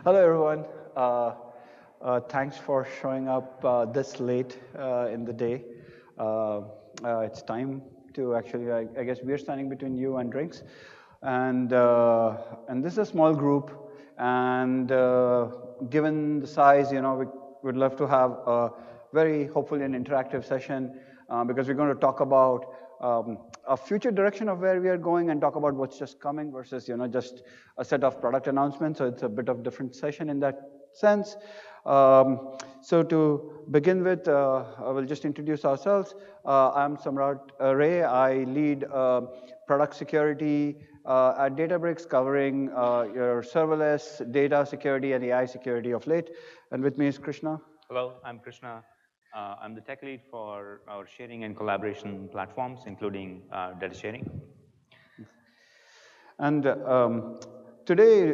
Hello, everyone. Thanks for showing up this late in the day. It's time to actually, I guess we're standing between you and drinks. And this is a small group. And given the size, we would love to have a very hopefully an interactive session because we're going to talk about a future direction of where we are going and talk about what's just coming versus just a set of product announcements. So it's a bit of different session in that sense. So to begin with, I will just introduce ourselves. I'm Samrat Ray. I lead product security at Databricks, covering your serverless data security and AI security of late. And with me is Krishna. Hello, I'm Krishna. I'm the tech lead for our sharing and collaboration platforms, including data sharing. And today,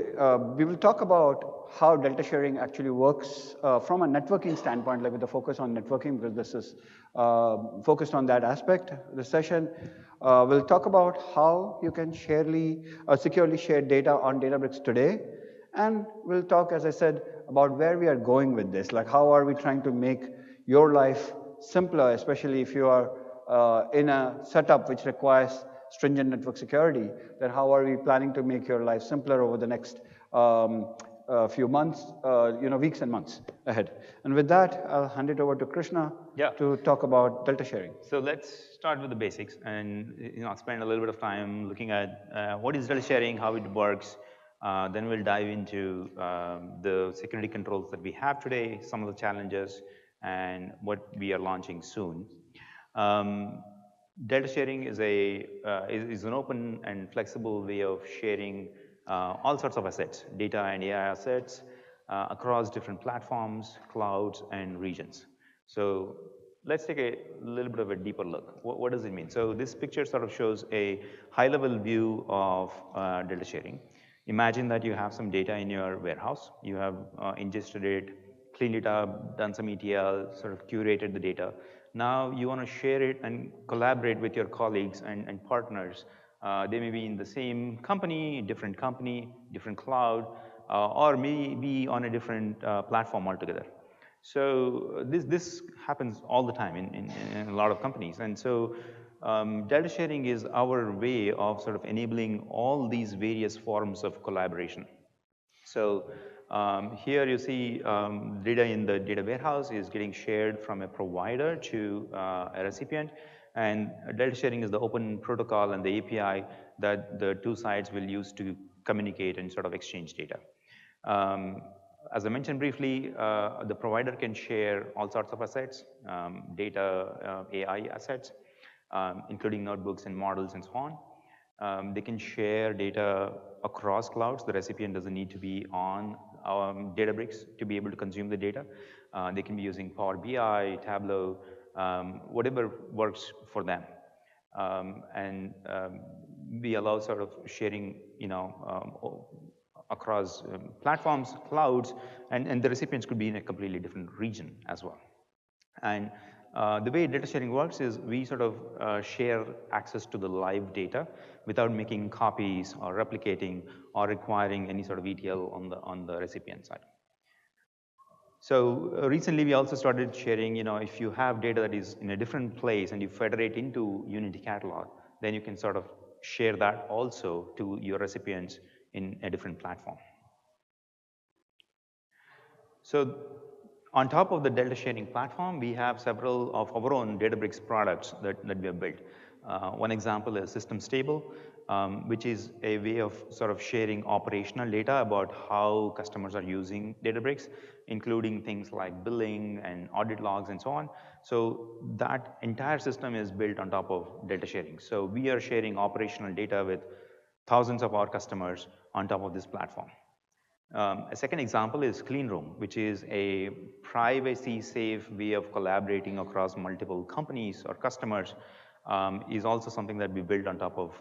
we will talk about how delta sharing actually works from a networking standpoint, like with the focus on networking, because this is focused on that aspect. The session will talk about how you can securely share data on Databricks today. And we'll talk, as I said, about where we are going with this. Like, how are we trying to make your life simpler, especially if you are in a setup which requires stringent network security, then how are we planning to make your life simpler over the next few months, weeks and months ahead. And with that, I'll hand it over to Krishna to talk about delta sharing. So let's start with the basics and spend a little bit of time looking at what is delta sharing, how it works. Then we'll dive into the security controls that we have today, some of the challenges, and what we are launching soon. Delta sharing is an open and flexible way of sharing all sorts of assets, data and AI assets, across different platforms, clouds, and regions. So let's take a little bit of a deeper look. What does it mean? So this picture sort of shows a high-level view of delta sharing. Imagine that you have some data in your warehouse. You have ingested it, cleaned it up, done some ETL, sort of curated the data. Now you want to share it and collaborate with your colleagues and partners. They may be in the same company, different cloud, or maybe on a different platform altogether. So this happens all the time in a lot of companies. And so delta sharing is our way of sort of enabling all these various forms of collaboration. So here you see data in the data warehouse is getting shared from a provider to a recipient. And delta sharing is the open protocol and the API that the two sides will use to communicate and sort of exchange data. As I mentioned briefly, the provider can share all sorts of assets, data, AI assets, including notebooks and models and so on. They can share data across clouds. The recipient doesn't need to be on Databricks to be able to consume the data. They can be using Power BI, Tableau, whatever works for them. And we allow sort of sharing, across platforms, clouds, and the recipients could be in a completely different region as well. And the way data sharing works is we sort of share access to the live data without making copies or replicating or requiring any sort of ETL on the recipient side. So recently we also started sharing, if you have data that is in a different place and you federate into Unity Catalog, then you can sort of share that also to your recipients in a different platform. So on top of the delta sharing platform, we have several of our own Databricks products that we have built. One example is System Stable, which is a way of sort of sharing operational data about how customers are using Databricks, including things like billing and audit logs and so on. So that entire system is built on top of delta sharing. So we are sharing operational data with thousands of our customers on top of this platform. A second example is Clean Room, which is a privacy-safe way of collaborating across multiple companies or customers, is also something that we built on top of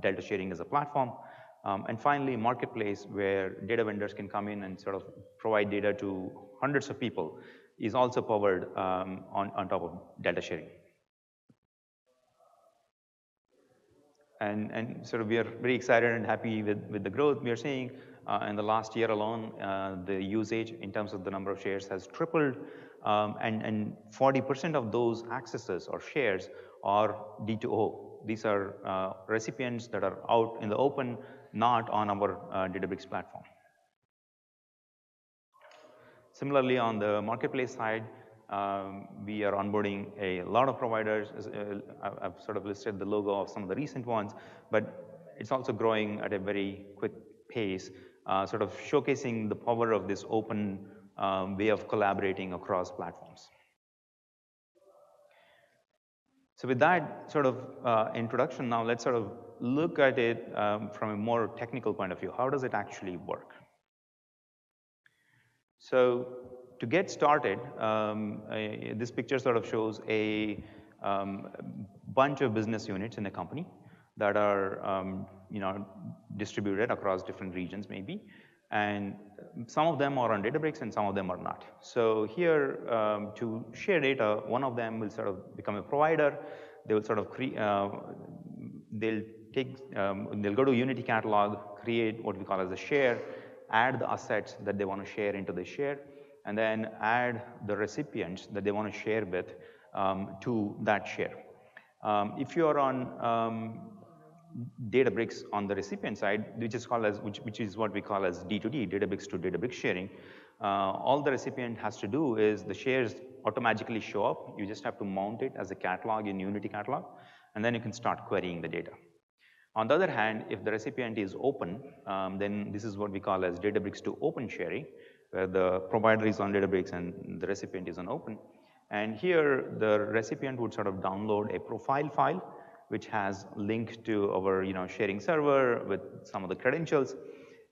delta sharing as a platform. And finally, Marketplace, where data vendors can come in and sort of provide data to hundreds of people, is also powered on top of delta sharing. And sort of we are very excited and happy with the growth we are seeing. In the last year alone, the usage in terms of the number of shares has tripled, and 40% of those accesses or shares are D2O. These are recipients that are out in the open, not on our Databricks platform. Similarly, on the marketplace side, we are onboarding a lot of providers. I've sort of listed the logo of some of the recent ones, but it's also growing at a very quick pace, sort of showcasing the power of this open way of collaborating across platforms. So with that sort of introduction, now let's sort of look at it from a more technical point of view. How does it actually work? So to get started, this picture sort of shows a bunch of business units in a company that are distributed across different regions maybe, and some of them are on Databricks and some of them are not. So here to share data, one of them will sort of become a provider. They will sort of they'll go to Unity Catalog, create what we call as a share, add the assets that they want to share into the share, and then add the recipients that they want to share with to that share. If you are on Databricks on the recipient side, which is what we call as D2D, Databricks to Databricks sharing, all the recipient has to do is the shares automatically show up. You just have to mount it as a catalog in Unity Catalog, and then you can start querying the data. On the other hand, if the recipient is open, then this is what we call as Databricks to open sharing, where the provider is on Databricks and the recipient is on open. And here, the recipient would sort of download a profile file, which has link to our sharing server with some of the credentials.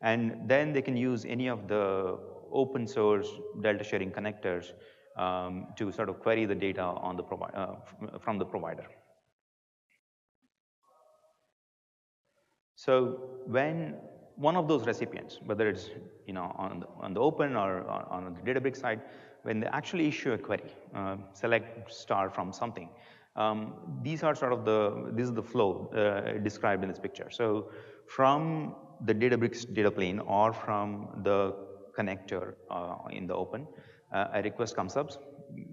And then they can use any of the open source Delta sharing connectors to sort of query the data on the from the provider. So when one of those recipients, whether it's on the open or on the Databricks side, when they actually issue a query, select star from something, these are sort of this is the flow described in this picture. So from the Databricks data plane or from the connector in the open, a request comes up.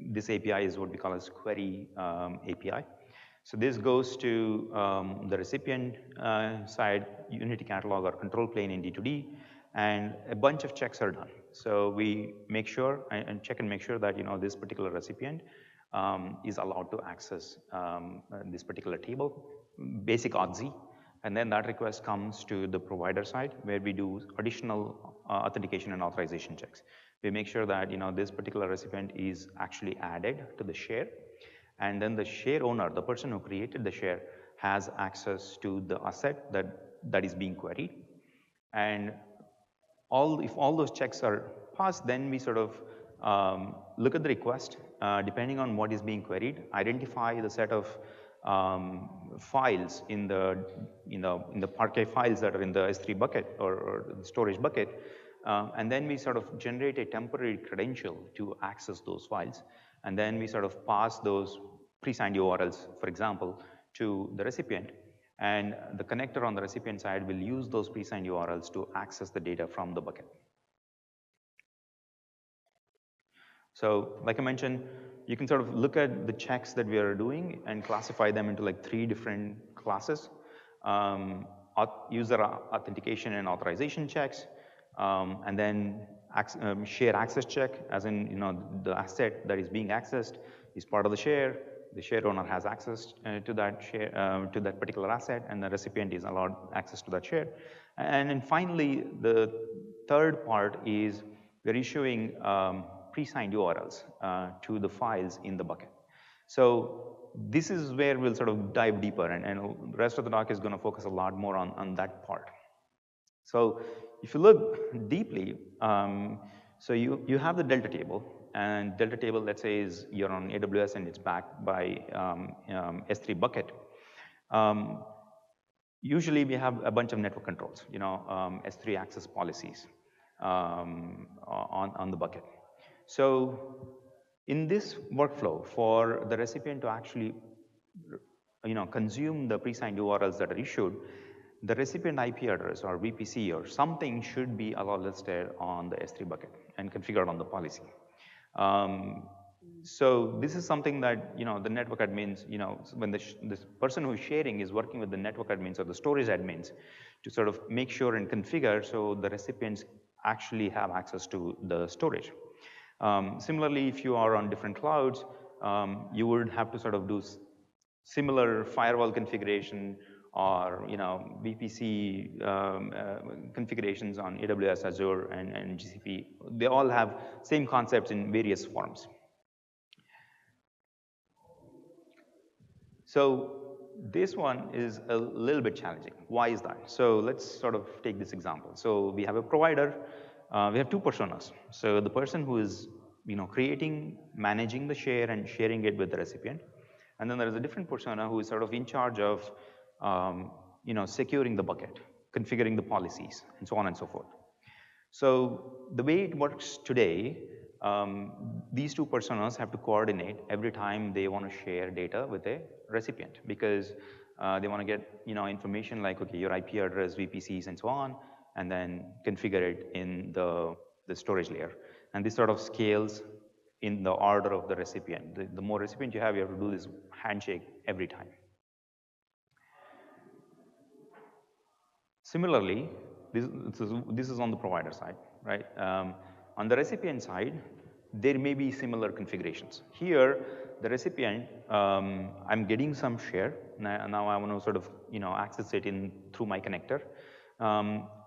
This API is what we call as query API. So this goes to the recipient side, Unity Catalog or control plane in D2D, and a bunch of checks are done. So we make sure and check and make sure that this particular recipient is allowed to access this particular table, basic OTZ, and then that request comes to the provider side where we do additional authentication and authorization checks. We make sure that this particular recipient is actually added to the share. And then the share owner, the person who created the share, has access to the asset that is being queried. And if all those checks are passed, then we sort of look at the request, depending on what is being queried, identify the set of files in the Parquet files that are in the S3 bucket or the storage bucket, and then we sort of generate a temporary credential to access those files. And then we sort of pass those pre-signed URLs, for example, to the recipient. And the connector on the recipient side will use those pre-signed URLs to access the data from the bucket. So like I mentioned, you can sort of look at the checks that we are doing and classify them into like 3 different classes. User authentication and authorization checks, and then share access check, as in the asset that is being accessed is part of the share. The share owner has access to that share, to that particular asset, and the recipient is allowed access to that share. And then finally, the third part is we're issuing pre-signed URLs to the files in the bucket. So this is where we'll sort of dive deeper, and the rest of the talk is going to focus a lot more on that part. So if you look deeply, so you have the Delta table, and Delta table, let's say, is you're on AWS and it's backed by S3 bucket. Usually we have a bunch of network controls, S3 access policies on the bucket. So in this workflow, for the recipient to actually consume the pre-signed URLs that are issued, the recipient IP address or VPC or something should be allowed listed on the S3 bucket and configured on the policy. So this is something that, the network admins, when this person who's sharing is working with the network admins or the storage admins to sort of make sure and configure so the recipients actually have access to the storage. Similarly, if you are on different clouds, you would have to sort of do similar firewall configuration or VPC configurations on AWS, Azure, and GCP. They all have same concepts in various forms. So this one is a little bit challenging. Why is that? So let's sort of take this example. So we have a provider. We have two personas. So the person who is creating, managing the share and sharing it with the recipient. And then there is a different persona who is sort of in charge of securing the bucket, configuring the policies, and so on and so forth. So the way it works today, these two personas have to coordinate every time they want to share data with a recipient, because they want to get information like, okay, your IP address, VPCs, and so on, and then configure it in the storage layer. And this sort of scales in the order of the recipient. The more recipient you have to do this handshake every time. Similarly, this is on the provider side, right? On the recipient side, there may be similar configurations. Here, the recipient, I'm getting some share. Now I want to sort of access it through my connector.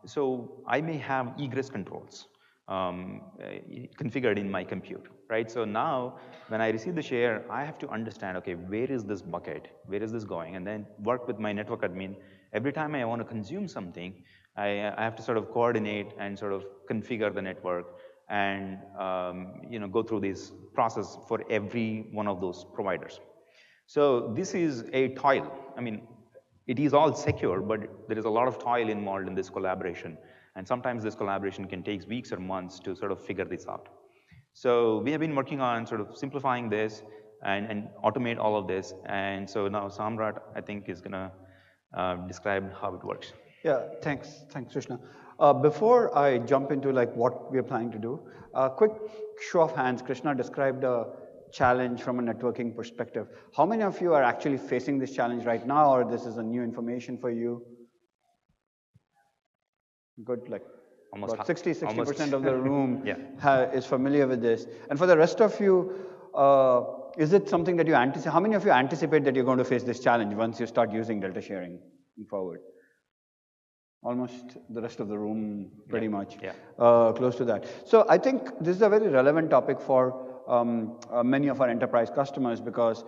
So I may have egress controls configured in my compute, right? So now when I receive the share, I have to understand, okay, where is this bucket? Where is this going? And then work with my network admin. Every time I want to consume something, I have to sort of coordinate and sort of configure the network and go through this process for every one of those providers. So this is a toil. I mean, it is all secure, but there is a lot of toil involved in this collaboration. And sometimes this collaboration can take weeks or months to sort of figure this out. So we have been working on sort of simplifying this and automate all of this. And so now Samrat, I think, is going to describe how it works. Yeah, thanks, Krishna. Before I jump into like what we are planning to do, a quick show of hands. Krishna described a challenge from a networking perspective. How many of you are actually facing this challenge right now, or this is a new information for you? Good, like almost about 60% of the room is familiar with this. And for the rest of you, is it something that you anticipate? How many of you anticipate that you're going to face this challenge once you start using delta sharing forward? Almost the rest of the room, pretty much, close to that. So I think this is a very relevant topic for many of our enterprise customers, because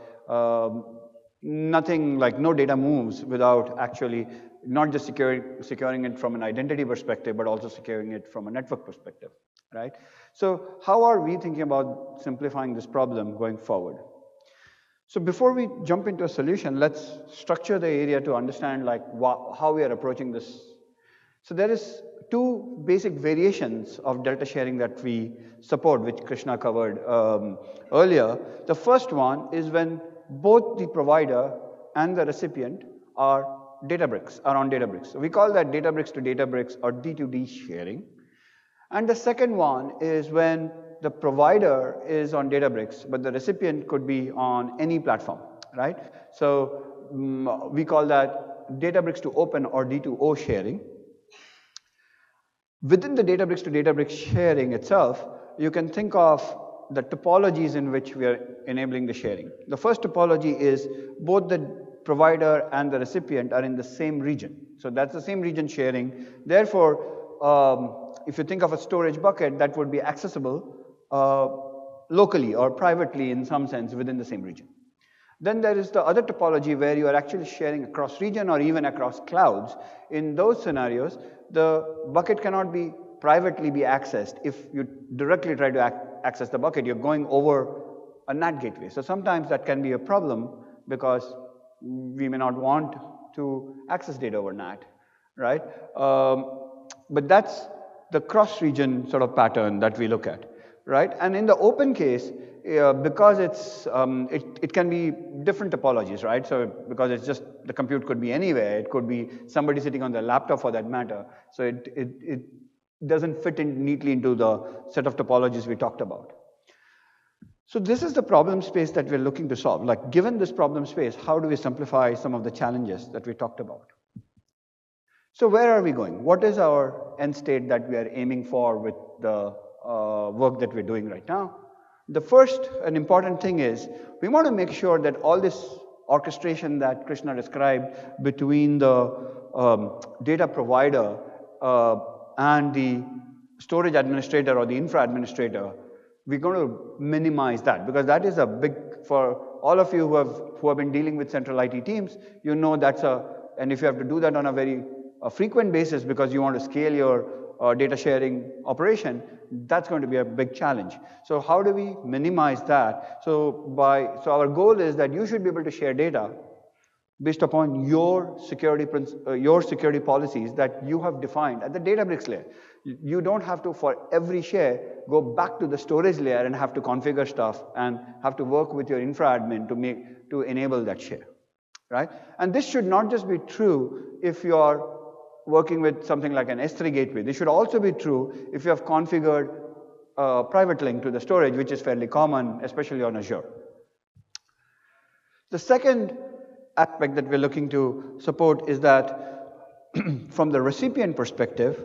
nothing like no data moves without actually not just securing it from an identity perspective, but also securing it from a network perspective, right? So how are we thinking about simplifying this problem going forward? So before we jump into a solution, let's structure the area to understand like how we are approaching this. So there is two basic variations of delta sharing that we support, which Krishna covered earlier. The first one is when both the provider and the recipient are on Databricks. So we call that Databricks to Databricks or D2D sharing. And the second one is when the provider is on Databricks, but the recipient could be on any platform, right? So we call that Databricks to Open or D2O sharing. Within the Databricks to Databricks sharing itself, you can think of the topologies in which we are enabling the sharing. The first topology is both the provider and the recipient are in the same region. So that's the same region sharing. Therefore, if you think of a storage bucket, that would be accessible locally or privately in some sense within the same region. Then there is the other topology where you are actually sharing across region or even across clouds. In those scenarios, the bucket cannot be privately be accessed. If you directly try to access the bucket, you're going over a NAT gateway. So sometimes that can be a problem because we may not want to access data over NAT, right? But that's the cross-region sort of pattern that we look at. right? And in the open case, because it can be different topologies, right? So because it's just, the compute could be anywhere. It could be somebody sitting on their laptop for that matter. So it doesn't fit in neatly into the set of topologies we talked about. So this is the problem space that we're looking to solve. Like, given this problem space, how do we simplify some of the challenges that we talked about? So where are we going? What is our end state that we are aiming for with the work that we're doing right now? The first and important thing is we want to make sure that all this orchestration that Krishna described between the data provider and the storage administrator or the infra administrator, we're going to minimize that, because that is a big, for all of you who have been dealing with central IT teams, you know that's and if you have to do that on a very frequent basis because you want to scale your data sharing operation, that's going to be a big challenge. So how do we minimize that? So our goal is that you should be able to share data based upon your security policies that you have defined at the Databricks layer. You don't have to, for every share, go back to the storage layer and have to configure stuff and have to work with your infra admin to enable that share, right? And this should not just be true if you are working with something like an S3 gateway. This should also be true if you have configured a private link to the storage, which is fairly common, especially on Azure. The second aspect that we're looking to support is that from the recipient perspective,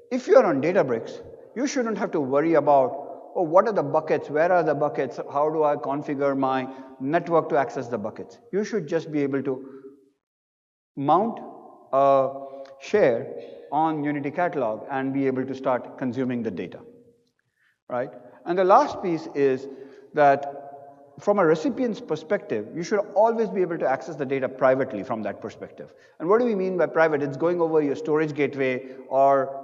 if you're on Databricks, you shouldn't have to worry about, oh, what are the buckets, where are the buckets, how do I configure my network to access the buckets. You should just be able to mount a share on Unity Catalog and be able to start consuming the data, right? And the last piece is that from a recipient's perspective, you should always be able to access the data privately from that perspective. And what do we mean by private? It's going over your storage gateway or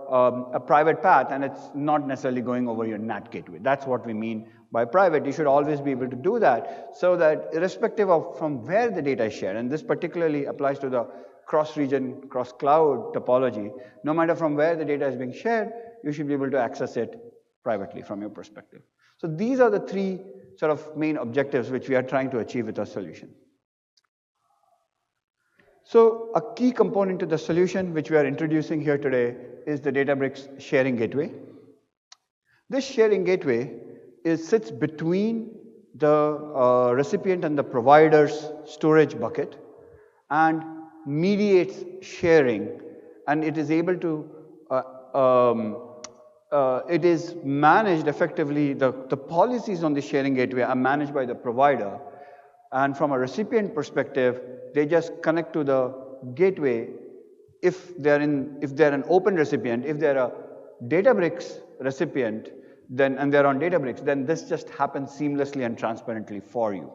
a private path, and it's not necessarily going over your NAT gateway. That's what we mean by private. You should always be able to do that so that irrespective of from where the data is shared, and this particularly applies to the cross-region, cross-cloud topology, no matter from where the data is being shared, you should be able to access it privately from your perspective. So these are the three sort of main objectives which we are trying to achieve with our solution. So a key component to the solution which we are introducing here today is the Databricks sharing gateway. This sharing gateway sits between the recipient and the provider's storage bucket and mediates sharing, and it is able to it is managed effectively, the policies on the sharing gateway are managed by the provider, and from a recipient perspective, they just connect to the gateway if they're an open recipient. If they're a Databricks recipient, and they're on Databricks, then this just happens seamlessly and transparently for you,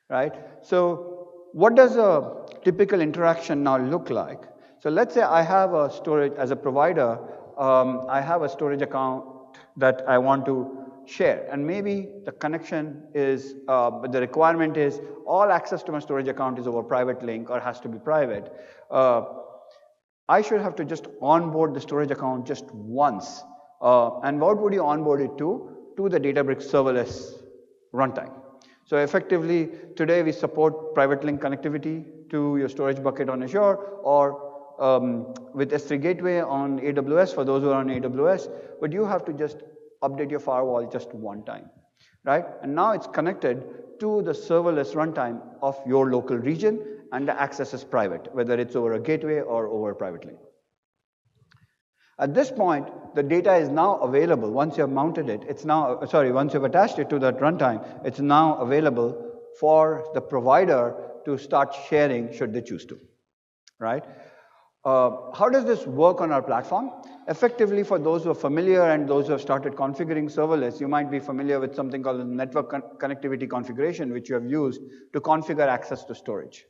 right? So what does a typical interaction now look like? So let's say I have a storage, as a provider, I have a storage account that I want to share, and maybe the connection is, the requirement is all access to my storage account is over private link or has to be private. I should have to just onboard the storage account just once. And what would you onboard it to? To the Databricks serverless runtime. So effectively, today we support private link connectivity to your storage bucket on Azure, or with S3 Gateway on AWS for those who are on AWS, but you have to just update your firewall just one time, right? And now it's connected to the serverless runtime of your local region, and the access is private, whether it's over a gateway or over private link. At this point, the data is now available. Once you have mounted it, once you've attached it to that runtime, it's now available for the provider to start sharing should they choose to, right? How does this work on our platform? Effectively, for those who are familiar and those who have started configuring serverless, you might be familiar with something called the network connectivity configuration, which you have used to configure access to storage.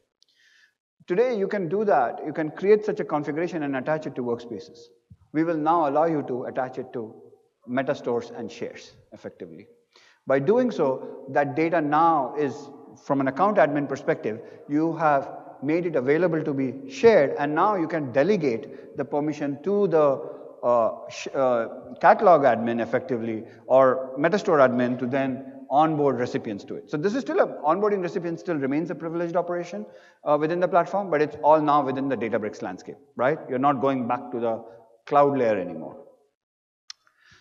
Today, you can do that. You can create such a configuration and attach it to workspaces. We will now allow you to attach it to metastores and shares, effectively. By doing so, that data now is, from an account admin perspective, you have made it available to be shared, and now you can delegate the permission to the catalog admin effectively or Metastore admin to then onboard recipients to it. So this is still onboarding recipients still remains a privileged operation within the platform, but it's all now within the Databricks landscape, right? You're not going back to the cloud layer anymore.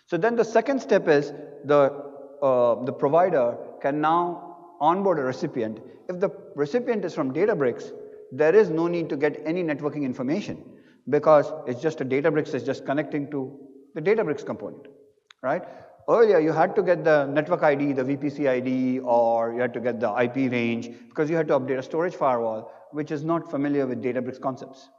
So then the second step is the provider can now onboard a recipient. If the recipient is from Databricks, there is no need to get any networking information because it's just a Databricks is just connecting to the Databricks component, right? Earlier, you had to get the network ID, the VPC ID, or you had to get the IP range because you had to update a storage firewall, which is not familiar with Databricks concepts.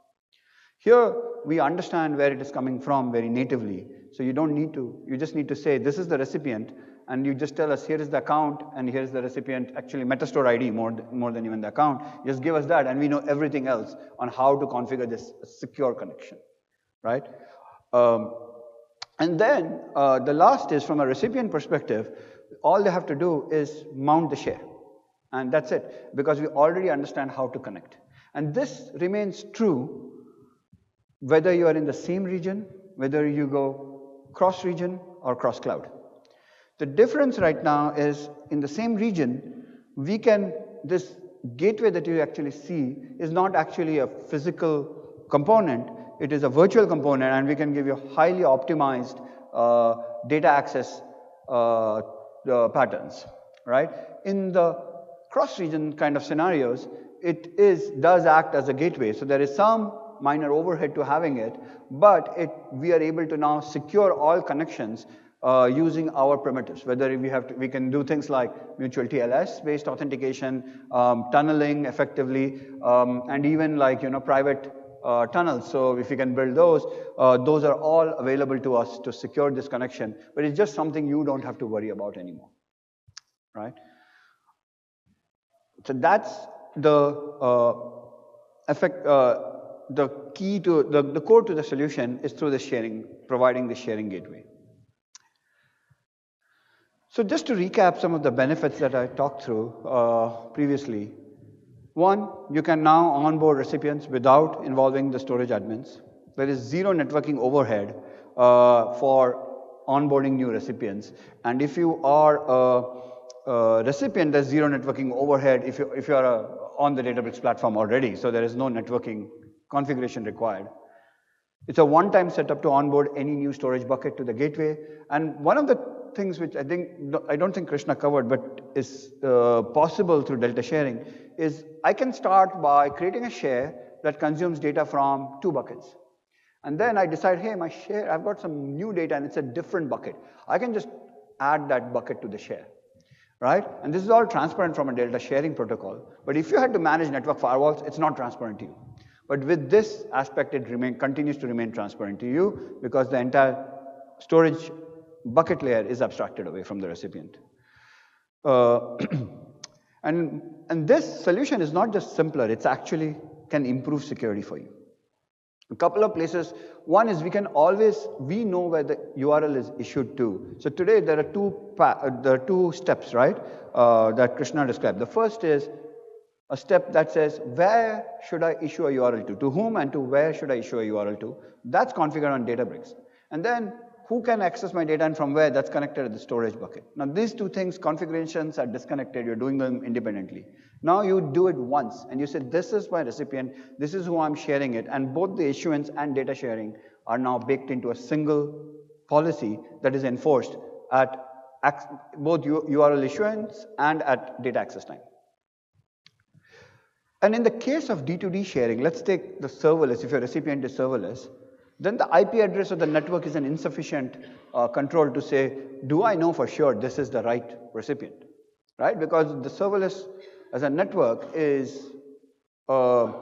Here, we understand where it is coming from very natively. So you don't need to, you just need to say, this is the recipient, and you just tell us, here is the account, and here is the recipient, actually Metastore ID more than even the account. Just give us that, and we know everything else on how to configure this secure connection, right? And then the last is from a recipient perspective, all they have to do is mount the share. And that's it, because we already understand how to connect. And this remains true whether you are in the same region, whether you go cross-region or cross-cloud. The difference right now is in the same region, we can, this gateway that you actually see is not actually a physical component, it is a virtual component, and we can give you highly optimized data access patterns, right? In the cross-region kind of scenarios, it does act as a gateway. So there is some minor overhead to having it, but we are able to now secure all connections using our primitives. Whether we can do things like mutual TLS-based authentication, tunneling effectively, and even like private tunnels. So if you can build those are all available to us to secure this connection. But it's just something you don't have to worry about anymore, right? So that's the effect. The key to the core to the solution is through the sharing, providing the sharing gateway. So just to recap some of the benefits that I talked through previously. One, you can now onboard recipients without involving the storage admins. There is zero networking overhead for onboarding new recipients. And if you are a recipient, there's zero networking overhead if you are on the Databricks platform already. So there is no networking configuration required. It's a one-time setup to onboard any new storage bucket to the gateway. And one of the things which I don't think Krishna covered, but is possible through delta sharing, is I can start by creating a share that consumes data from 2 buckets. And then I decide, hey, my share, I've got some new data and it's a different bucket. I can just add that bucket to the share, right? And this is all transparent from a delta sharing protocol. But if you had to manage network firewalls, it's not transparent to you. But with this aspect, it continues to remain transparent to you because the entire storage bucket layer is abstracted away from the recipient. And this solution is not just simpler, it's actually can improve security for you. A couple of places. One is we know where the URL is issued to. So today there are two steps, right, that Krishna described. The first is a step that says, where should I issue a URL to? To whom and to where should I issue a URL to? That's configured on Databricks. And then who can access my data and from where? That's connected to the storage bucket. Now these two things, configurations are disconnected, you're doing them independently. Now you do it once and you say, this is my recipient, this is who I'm sharing it, and both the issuance and data sharing are now baked into a single policy that is enforced at both URL issuance and at data access time. And in the case of D2D sharing, let's take the serverless, if your recipient is serverless, then the IP address of the network is an insufficient control to say, do I know for sure this is the right recipient, right? Because the serverless as a network is a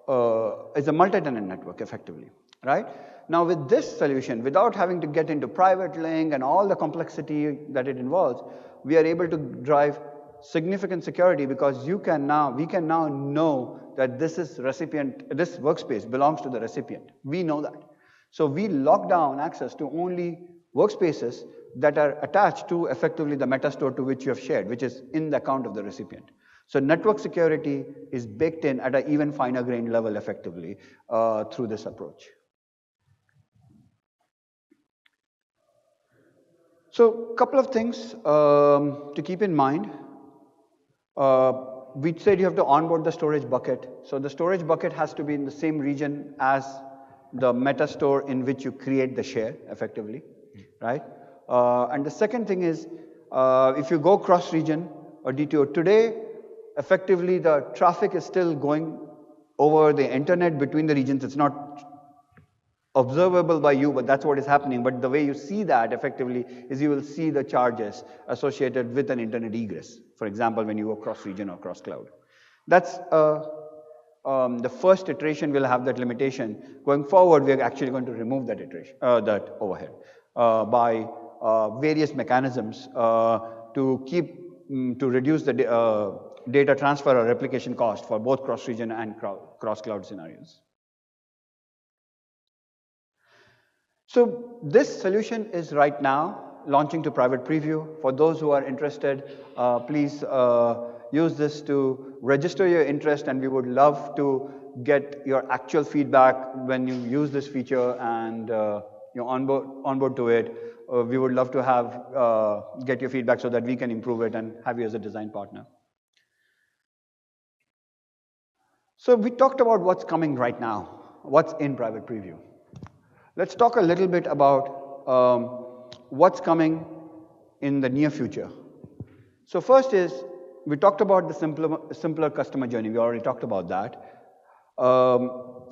multi-tenant network effectively, right? Now with this solution, without having to get into private link and all the complexity that it involves, we are able to drive significant security because we can now know that this workspace belongs to the recipient. We know that. So we lock down access to only workspaces that are attached to effectively the metastore to which you have shared, which is in the account of the recipient. So network security is baked in at an even finer grained level effectively through this approach. So, a couple of things to keep in mind. We said you have to onboard the storage bucket. So the storage bucket has to be in the same region as the meta store in which you create the share effectively, right? And the second thing is, if you go cross region or DTO today, effectively the traffic is still going over the internet between the regions. It's not observable by you, but that's what is happening. But the way you see that effectively is you will see the charges associated with an internet egress. For example, when you go cross region or cross cloud. That's the first iteration will have that limitation. Going forward, we are actually going to remove that iteration, that overhead by various mechanisms to reduce the data transfer or replication cost for both cross region and cross cloud scenarios. So this solution is right now launching to private preview. For those who are interested, please use this to register your interest, and we would love to get your actual feedback when you use this feature and you onboard to it. We would love to have get your feedback so that we can improve it and have you as a design partner. So we talked about what's coming right now, what's in private preview. Let's talk a little bit about what's coming in the near future. So first is, we talked about the simpler customer journey. We already talked about that. But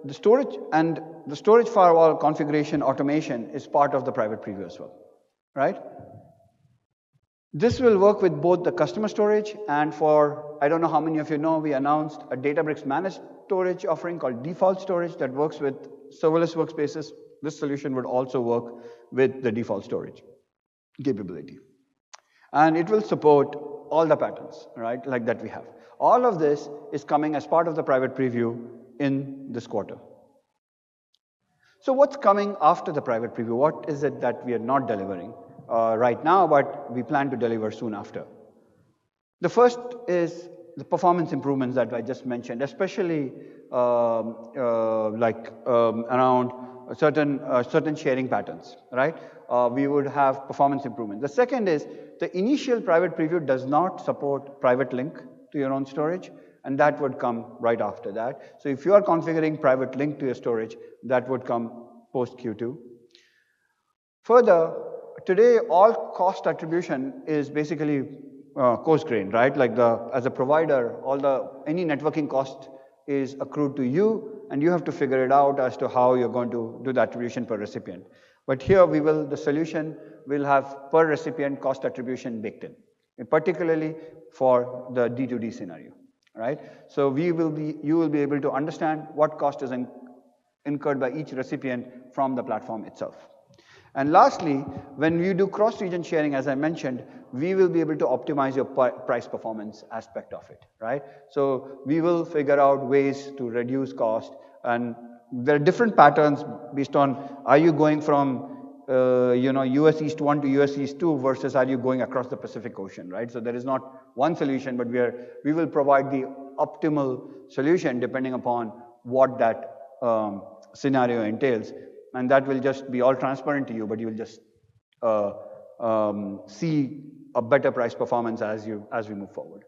the storage firewall configuration automation is part of the private preview as well, right? This will work with both the customer storage and for, I don't know how many of you know, we announced a Databricks managed storage offering called default storage that works with serverless workspaces. This solution would also work with the default storage capability. And it will support all the patterns, right, like that we have. All of this is coming as part of the private preview in this quarter. So what's coming after the private preview? What is it that we are not delivering right now, but we plan to deliver soon after? The first is the performance improvements that I just mentioned, especially around certain sharing patterns, right? We would have performance improvement. The second is the initial private preview does not support private link to your own storage, and that would come right after that. So if you are configuring private link to your storage, that would come post Q2. Further, today all cost attribution is basically coarse-grained, right? Like as a provider, any networking cost is accrued to you, and you have to figure it out as to how you're going to do the attribution per recipient. But here the solution will have per recipient cost attribution baked in, and particularly for the D2D scenario, right? So you will be able to understand what cost is incurred by each recipient from the platform itself. And lastly, when you do cross-region sharing, as I mentioned, we will be able to optimize your price performance aspect of it, right? So we will figure out ways to reduce cost, and there are different patterns based on, are you going from US East 1 to US East 2 versus are you going across the Pacific Ocean, right? So there is not one solution, but we will provide the optimal solution depending upon what that scenario entails. And that will just be all transparent to you, but you will just see a better price performance as we move forward.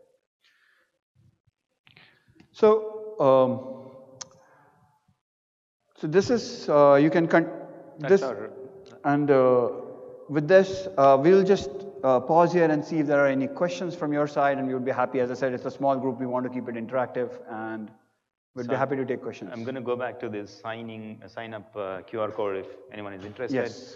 So, so this is you can this, and with this we'll just pause here and see if there are any questions from your side, and we would be happy. As I said, it's a small group. We want to keep it interactive, and we'd be happy to take questions. I'm going to go back to this sign up QR code if anyone is interested. Yes.